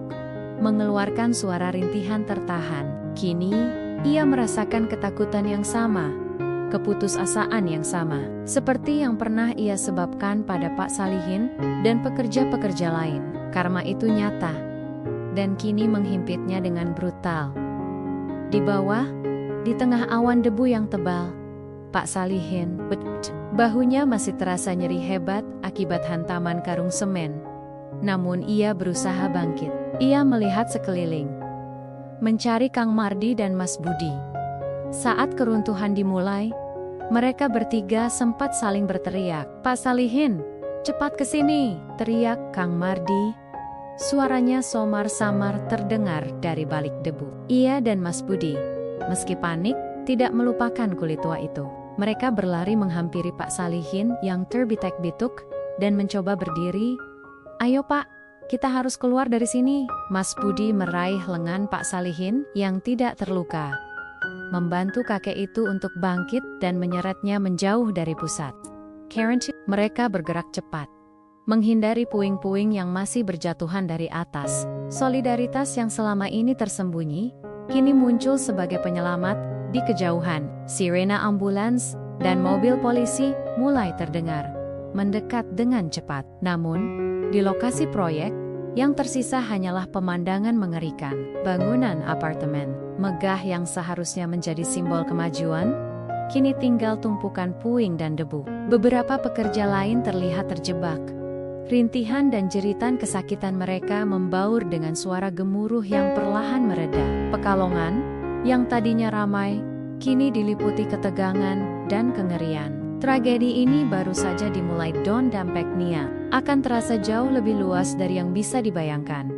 mengeluarkan suara rintihan tertahan. Kini, ia merasakan ketakutan yang sama, keputusasaan yang sama, seperti yang pernah ia sebabkan pada Pak Salihin dan pekerja-pekerja lain. Karma itu nyata, dan kini menghimpitnya dengan brutal. Di bawah, di tengah awan debu yang tebal, Pak Salihin, bahunya masih terasa nyeri hebat akibat hantaman karung semen. Namun ia berusaha bangkit. Ia melihat sekeliling, mencari Kang Mardi dan Mas Budi. Saat keruntuhan dimulai, mereka bertiga sempat saling berteriak. "Pak Salihin, cepat ke sini!" teriak Kang Mardi. Suaranya samar-samar terdengar dari balik debu. Ia dan Mas Budi, meski panik, tidak melupakan kulit tua itu. Mereka berlari menghampiri Pak Salihin yang terbitek-bituk dan mencoba berdiri. "Ayo Pak, kita harus keluar dari sini." Mas Budi meraih lengan Pak Salihin yang tidak terluka, membantu kakek itu untuk bangkit dan menyeretnya menjauh dari pusat. Mereka bergerak cepat, menghindari puing-puing yang masih berjatuhan dari atas. Solidaritas yang selama ini tersembunyi, kini muncul sebagai penyelamat. Di kejauhan, sirena ambulans dan mobil polisi mulai terdengar, mendekat dengan cepat. Namun, di lokasi proyek, yang tersisa hanyalah pemandangan mengerikan. Bangunan apartemen megah yang seharusnya menjadi simbol kemajuan, kini tinggal tumpukan puing dan debu. Beberapa pekerja lain terlihat terjebak. Rintihan dan jeritan kesakitan mereka membaur dengan suara gemuruh yang perlahan mereda. Pekalongan, yang tadinya ramai, kini diliputi ketegangan dan kengerian. Tragedi ini baru saja dimulai. Don Dampek Nia akan terasa jauh lebih luas dari yang bisa dibayangkan.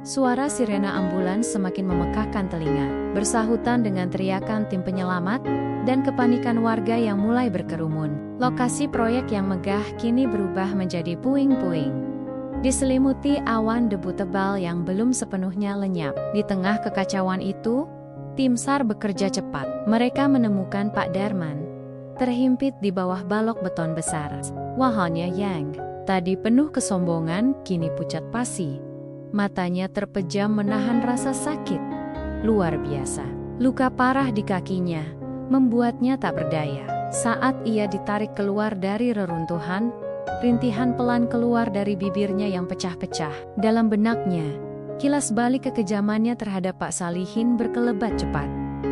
Suara sirena ambulans semakin memekakkan telinga, bersahutan dengan teriakan tim penyelamat dan kepanikan warga yang mulai berkerumun. Lokasi proyek yang megah kini berubah menjadi puing-puing, diselimuti awan debu tebal yang belum sepenuhnya lenyap. Di tengah kekacauan itu, tim SAR bekerja cepat. Mereka menemukan Pak Darman, terhimpit di bawah balok beton besar. Wajahnya yang tadi penuh kesombongan, kini pucat pasi. Matanya terpejam menahan rasa sakit luar biasa. Luka parah di kakinya membuatnya tak berdaya. Saat ia ditarik keluar dari reruntuhan, rintihan pelan keluar dari bibirnya yang pecah-pecah. Dalam benaknya, kilas balik kekejamannya terhadap Pak Salihin berkelebat cepat,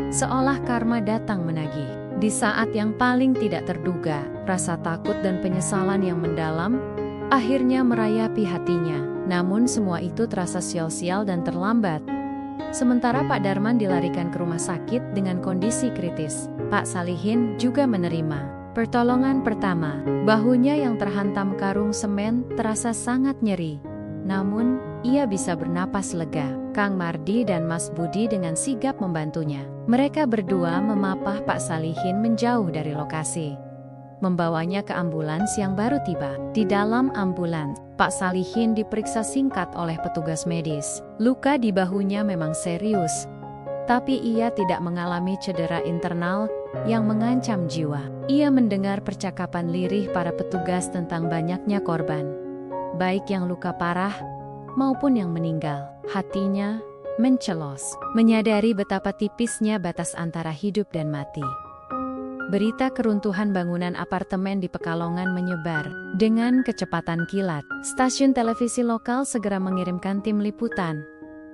seolah karma datang menagih. Di saat yang paling tidak terduga, rasa takut dan penyesalan yang mendalam akhirnya merayapi hatinya. Namun semua itu terasa sial-sial dan terlambat. Sementara Pak Darman dilarikan ke rumah sakit dengan kondisi kritis, Pak Salihin juga menerima pertolongan pertama. Bahunya yang terhantam karung semen terasa sangat nyeri, namun ia bisa bernapas lega. Kang Mardi dan Mas Budi dengan sigap membantunya. Mereka berdua memapah Pak Salihin menjauh dari lokasi, membawanya ke ambulans yang baru tiba. Di dalam ambulans, Pak Salihin diperiksa singkat oleh petugas medis. Luka di bahunya memang serius, tapi ia tidak mengalami cedera internal yang mengancam jiwa. Ia mendengar percakapan lirih para petugas tentang banyaknya korban, baik yang luka parah maupun yang meninggal. Hatinya mencelos, menyadari betapa tipisnya batas antara hidup dan mati. Berita keruntuhan bangunan apartemen di Pekalongan menyebar dengan kecepatan kilat. Stasiun televisi lokal segera mengirimkan tim liputan,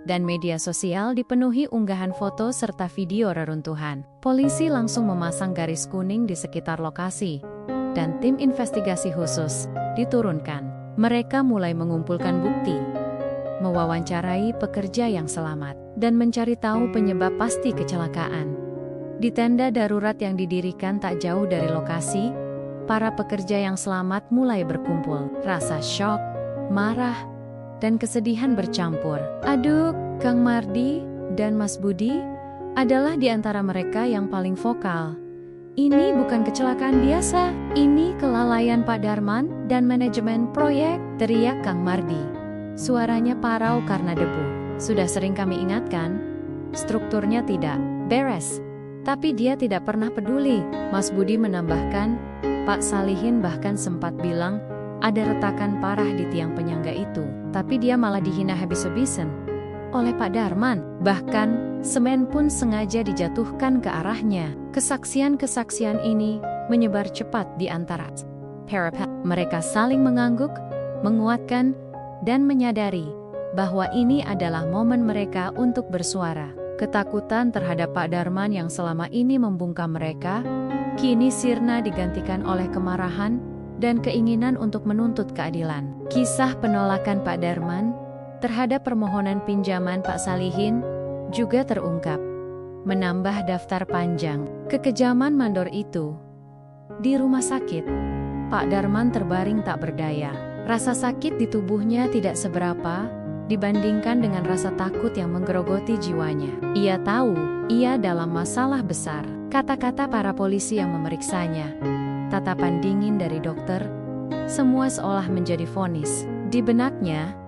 dan media sosial dipenuhi unggahan foto serta video reruntuhan. Polisi langsung memasang garis kuning di sekitar lokasi, dan tim investigasi khusus diturunkan. Mereka mulai mengumpulkan bukti, mewawancarai pekerja yang selamat, dan mencari tahu penyebab pasti kecelakaan. Di tenda darurat yang didirikan tak jauh dari lokasi, para pekerja yang selamat mulai berkumpul. Rasa syok, marah, dan kesedihan bercampur. Aduh, Kang Mardi dan Mas Budi adalah di antara mereka yang paling vokal. Ini bukan kecelakaan biasa, ini kelalaian Pak Darman dan manajemen proyek, teriak Kang Mardi. Suaranya parau karena debu. Sudah sering kami ingatkan, strukturnya tidak beres. Tapi dia tidak pernah peduli. Mas Budi menambahkan, Pak Salihin bahkan sempat bilang ada retakan parah di tiang penyangga itu. Tapi dia malah dihina habis-habisan oleh Pak Darman. Bahkan, semen pun sengaja dijatuhkan ke arahnya. Kesaksian-kesaksian ini menyebar cepat di antara para pihak. Mereka saling mengangguk, menguatkan, dan menyadari bahwa ini adalah momen mereka untuk bersuara. Ketakutan terhadap Pak Darman yang selama ini membungkam mereka, kini sirna digantikan oleh kemarahan dan keinginan untuk menuntut keadilan. Kisah penolakan Pak Darman terhadap permohonan pinjaman Pak Salihin juga terungkap, menambah daftar panjang kekejaman mandor itu. Di rumah sakit, Pak Darman terbaring tak berdaya. Rasa sakit di tubuhnya tidak seberapa dibandingkan dengan rasa takut yang menggerogoti jiwanya. Ia tahu, ia dalam masalah besar. Kata-kata para polisi yang memeriksanya, tatapan dingin dari dokter, semua seolah menjadi vonis. Di benaknya,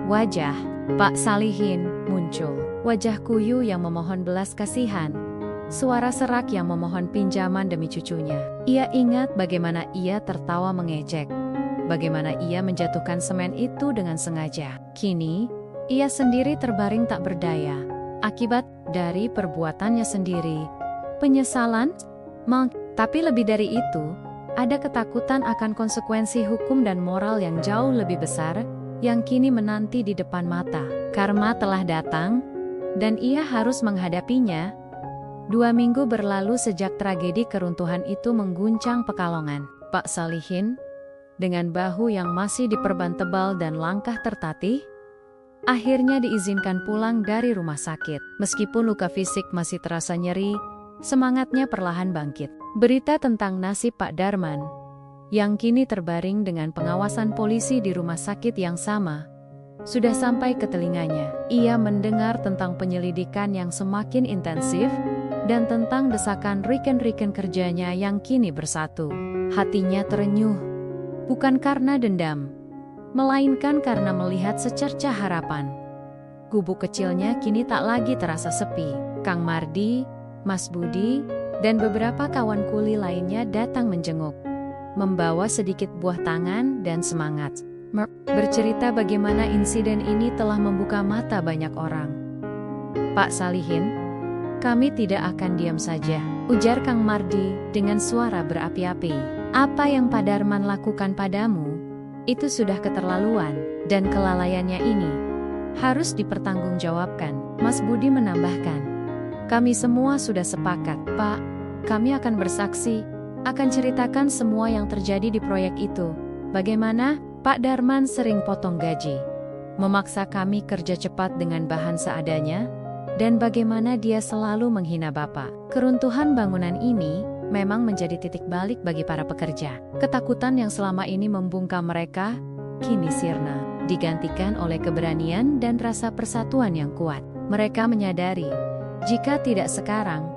wajah Pak Salihin muncul. Wajah kuyu yang memohon belas kasihan. Suara serak yang memohon pinjaman demi cucunya. Ia ingat bagaimana ia tertawa mengejek. Bagaimana ia menjatuhkan semen itu dengan sengaja. Kini, ia sendiri terbaring tak berdaya, akibat dari perbuatannya sendiri. Penyesalan, tapi lebih dari itu, ada ketakutan akan konsekuensi hukum dan moral yang jauh lebih besar, yang kini menanti di depan mata. Karma telah datang, dan ia harus menghadapinya. 2 minggu berlalu sejak tragedi keruntuhan itu mengguncang Pekalongan. Pak Salihin, dengan bahu yang masih diperban tebal dan langkah tertatih, akhirnya diizinkan pulang dari rumah sakit. Meskipun luka fisik masih terasa nyeri, semangatnya perlahan bangkit. Berita tentang nasib Pak Darman, yang kini terbaring dengan pengawasan polisi di rumah sakit yang sama, sudah sampai ke telinganya. Ia mendengar tentang penyelidikan yang semakin intensif, dan tentang desakan rekan-rekan kerjanya yang kini bersatu. Hatinya terenyuh. Bukan karena dendam, melainkan karena melihat secercah harapan. Gubuk kecilnya kini tak lagi terasa sepi. Kang Mardi, Mas Budi, dan beberapa kawan kuli lainnya datang menjenguk, membawa sedikit buah tangan dan semangat. Bercerita bagaimana insiden ini telah membuka mata banyak orang. Pak Salihin, kami tidak akan diam saja, ujar Kang Mardi dengan suara berapi-api. Apa yang Pak Darman lakukan padamu, itu sudah keterlaluan, dan kelalaiannya ini harus dipertanggungjawabkan. Mas Budi menambahkan, kami semua sudah sepakat, Pak. Kami akan bersaksi, akan ceritakan semua yang terjadi di proyek itu. Bagaimana Pak Darman sering potong gaji, memaksa kami kerja cepat dengan bahan seadanya, dan bagaimana dia selalu menghina Bapak. Keruntuhan bangunan ini memang menjadi titik balik bagi para pekerja. Ketakutan yang selama ini membungkam mereka, kini sirna, digantikan oleh keberanian dan rasa persatuan yang kuat. Mereka menyadari, jika tidak sekarang,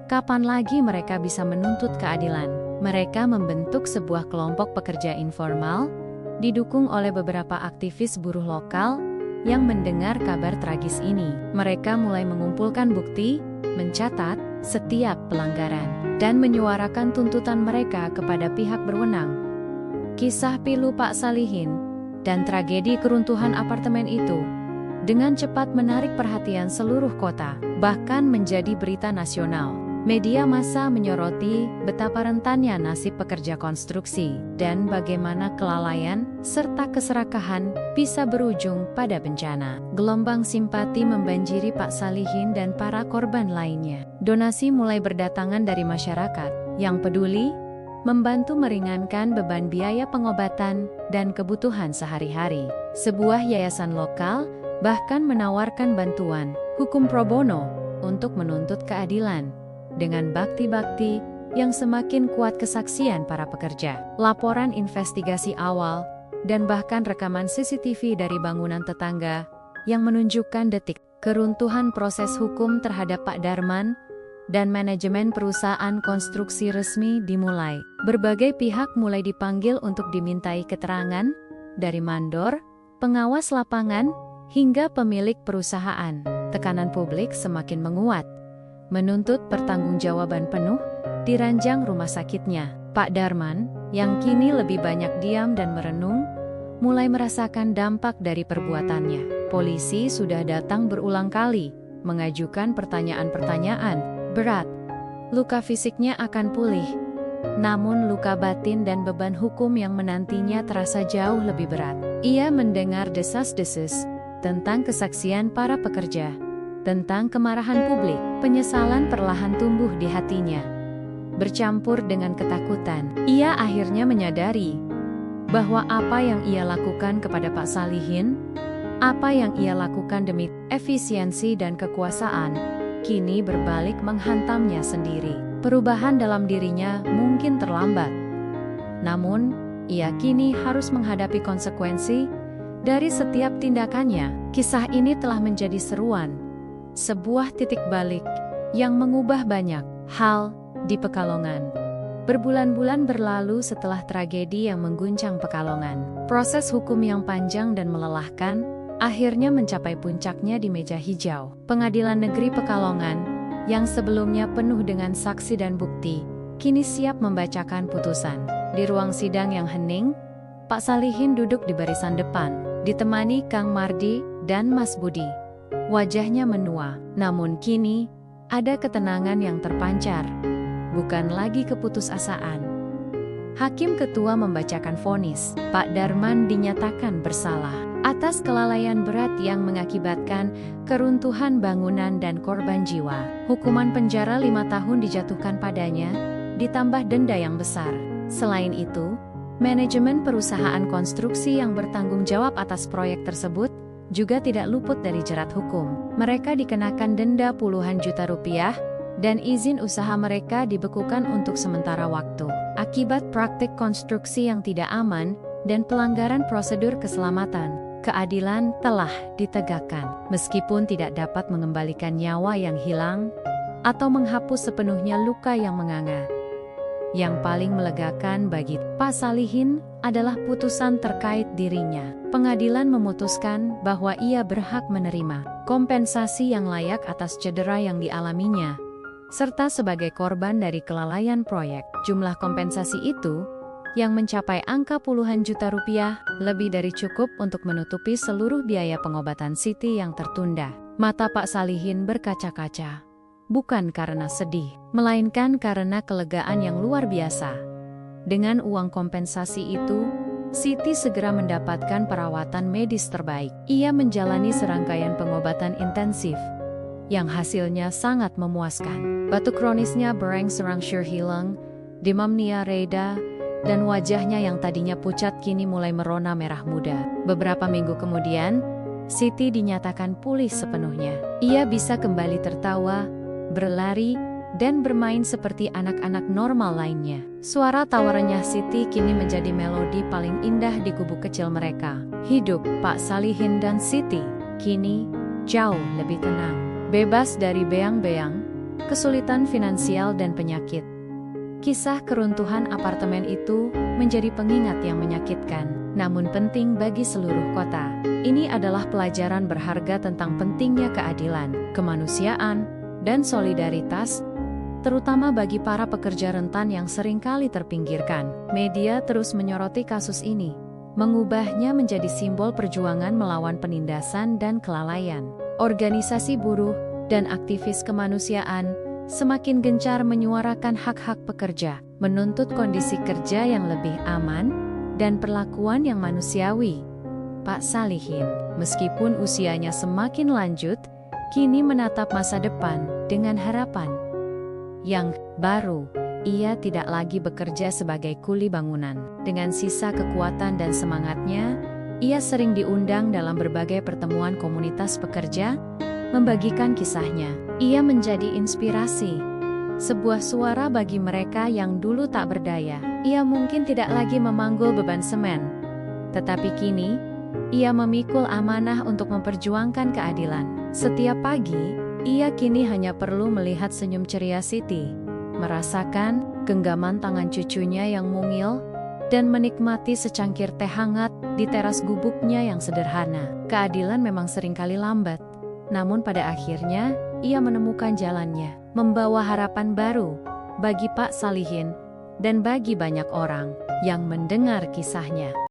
kapan lagi mereka bisa menuntut keadilan? Mereka membentuk sebuah kelompok pekerja informal, didukung oleh beberapa aktivis buruh lokal, yang mendengar kabar tragis ini. Mereka mulai mengumpulkan bukti, mencatat setiap pelanggaran, dan menyuarakan tuntutan mereka kepada pihak berwenang. Kisah pilu Pak Salihin dan tragedi keruntuhan apartemen itu dengan cepat menarik perhatian seluruh kota, bahkan menjadi berita nasional. Media massa menyoroti betapa rentannya nasib pekerja konstruksi dan bagaimana kelalaian serta keserakahan bisa berujung pada bencana. Gelombang simpati membanjiri Pak Salihin dan para korban lainnya. Donasi mulai berdatangan dari masyarakat yang peduli, membantu meringankan beban biaya pengobatan dan kebutuhan sehari-hari. Sebuah yayasan lokal bahkan menawarkan bantuan hukum pro bono untuk menuntut keadilan. Dengan bakti-bakti yang semakin kuat kesaksian para pekerja, laporan investigasi awal, dan bahkan rekaman CCTV dari bangunan tetangga yang menunjukkan detik keruntuhan proses hukum terhadap Pak Darman dan manajemen perusahaan konstruksi resmi dimulai. Berbagai pihak mulai dipanggil untuk dimintai keterangan, dari mandor, pengawas lapangan, hingga pemilik perusahaan. Tekanan publik semakin menguat, menuntut pertanggungjawaban penuh di ranjang rumah sakitnya. Pak Darman, yang kini lebih banyak diam dan merenung, mulai merasakan dampak dari perbuatannya. Polisi sudah datang berulang kali, mengajukan pertanyaan-pertanyaan berat. Luka fisiknya akan pulih, namun luka batin dan beban hukum yang menantinya terasa jauh lebih berat. Ia mendengar desas-desus tentang kesaksian para pekerja, tentang kemarahan publik. Penyesalan perlahan tumbuh di hatinya, bercampur dengan ketakutan. Ia akhirnya menyadari bahwa apa yang ia lakukan kepada Pak Salihin, apa yang ia lakukan demi efisiensi dan kekuasaan, kini berbalik menghantamnya sendiri. Perubahan dalam dirinya mungkin terlambat, namun ia kini harus menghadapi konsekuensi dari setiap tindakannya. Kisah ini telah menjadi seruan, sebuah titik balik yang mengubah banyak hal di Pekalongan. Berbulan-bulan berlalu setelah tragedi yang mengguncang Pekalongan. Proses hukum yang panjang dan melelahkan akhirnya mencapai puncaknya di meja hijau. Pengadilan Negeri Pekalongan, yang sebelumnya penuh dengan saksi dan bukti, kini siap membacakan putusan. Di ruang sidang yang hening, Pak Salihin duduk di barisan depan, ditemani Kang Mardi dan Mas Budi. Wajahnya menua, namun kini ada ketenangan yang terpancar, bukan lagi keputusasaan. Hakim ketua membacakan vonis. Pak Darman dinyatakan bersalah atas kelalaian berat yang mengakibatkan keruntuhan bangunan dan korban jiwa. Hukuman penjara 5 tahun dijatuhkan padanya, ditambah denda yang besar. Selain itu, manajemen perusahaan konstruksi yang bertanggung jawab atas proyek tersebut juga tidak luput dari jerat hukum. Mereka dikenakan denda puluhan juta rupiah, dan izin usaha mereka dibekukan untuk sementara waktu. Akibat praktik konstruksi yang tidak aman dan pelanggaran prosedur keselamatan, keadilan telah ditegakkan. Meskipun tidak dapat mengembalikan nyawa yang hilang atau menghapus sepenuhnya luka yang menganga, yang paling melegakan bagi Pak Salihin adalah putusan terkait dirinya. Pengadilan memutuskan bahwa ia berhak menerima kompensasi yang layak atas cedera yang dialaminya, serta sebagai korban dari kelalaian proyek. Jumlah kompensasi itu, yang mencapai angka puluhan juta rupiah, lebih dari cukup untuk menutupi seluruh biaya pengobatan Siti yang tertunda. Mata Pak Salihin berkaca-kaca, bukan karena sedih, melainkan karena kelegaan yang luar biasa. Dengan uang kompensasi itu, Siti segera mendapatkan perawatan medis terbaik. Ia menjalani serangkaian pengobatan intensif, yang hasilnya sangat memuaskan. Batuk kronisnya berangsur-angsur hilang, demamnya reda, dan wajahnya yang tadinya pucat kini mulai merona merah muda. Beberapa minggu kemudian, Siti dinyatakan pulih sepenuhnya. Ia bisa kembali tertawa, berlari, dan bermain seperti anak-anak normal lainnya. Suara tawarannya Siti kini menjadi melodi paling indah di gubuk kecil mereka. Hidup Pak Salihin dan Siti kini jauh lebih tenang, bebas dari beang-beang, kesulitan finansial dan penyakit. Kisah keruntuhan apartemen itu menjadi pengingat yang menyakitkan, namun penting bagi seluruh kota. Ini adalah pelajaran berharga tentang pentingnya keadilan, kemanusiaan, dan solidaritas, terutama bagi para pekerja rentan yang seringkali terpinggirkan. Media terus menyoroti kasus ini, mengubahnya menjadi simbol perjuangan melawan penindasan dan kelalaian. Organisasi buruh dan aktivis kemanusiaan semakin gencar menyuarakan hak-hak pekerja, menuntut kondisi kerja yang lebih aman, dan perlakuan yang manusiawi. Pak Salihin, meskipun usianya semakin lanjut, kini menatap masa depan dengan harapan yang baru. Ia tidak lagi bekerja sebagai kuli bangunan. Dengan sisa kekuatan dan semangatnya, ia sering diundang dalam berbagai pertemuan komunitas pekerja, membagikan kisahnya. Ia menjadi inspirasi, sebuah suara bagi mereka yang dulu tak berdaya. Ia mungkin tidak lagi memanggul beban semen, tetapi kini, ia memikul amanah untuk memperjuangkan keadilan. Setiap pagi, ia kini hanya perlu melihat senyum ceria Siti, merasakan genggaman tangan cucunya yang mungil, dan menikmati secangkir teh hangat di teras gubuknya yang sederhana. Keadilan memang seringkali lambat, namun pada akhirnya ia menemukan jalannya, membawa harapan baru bagi Pak Salihin dan bagi banyak orang yang mendengar kisahnya.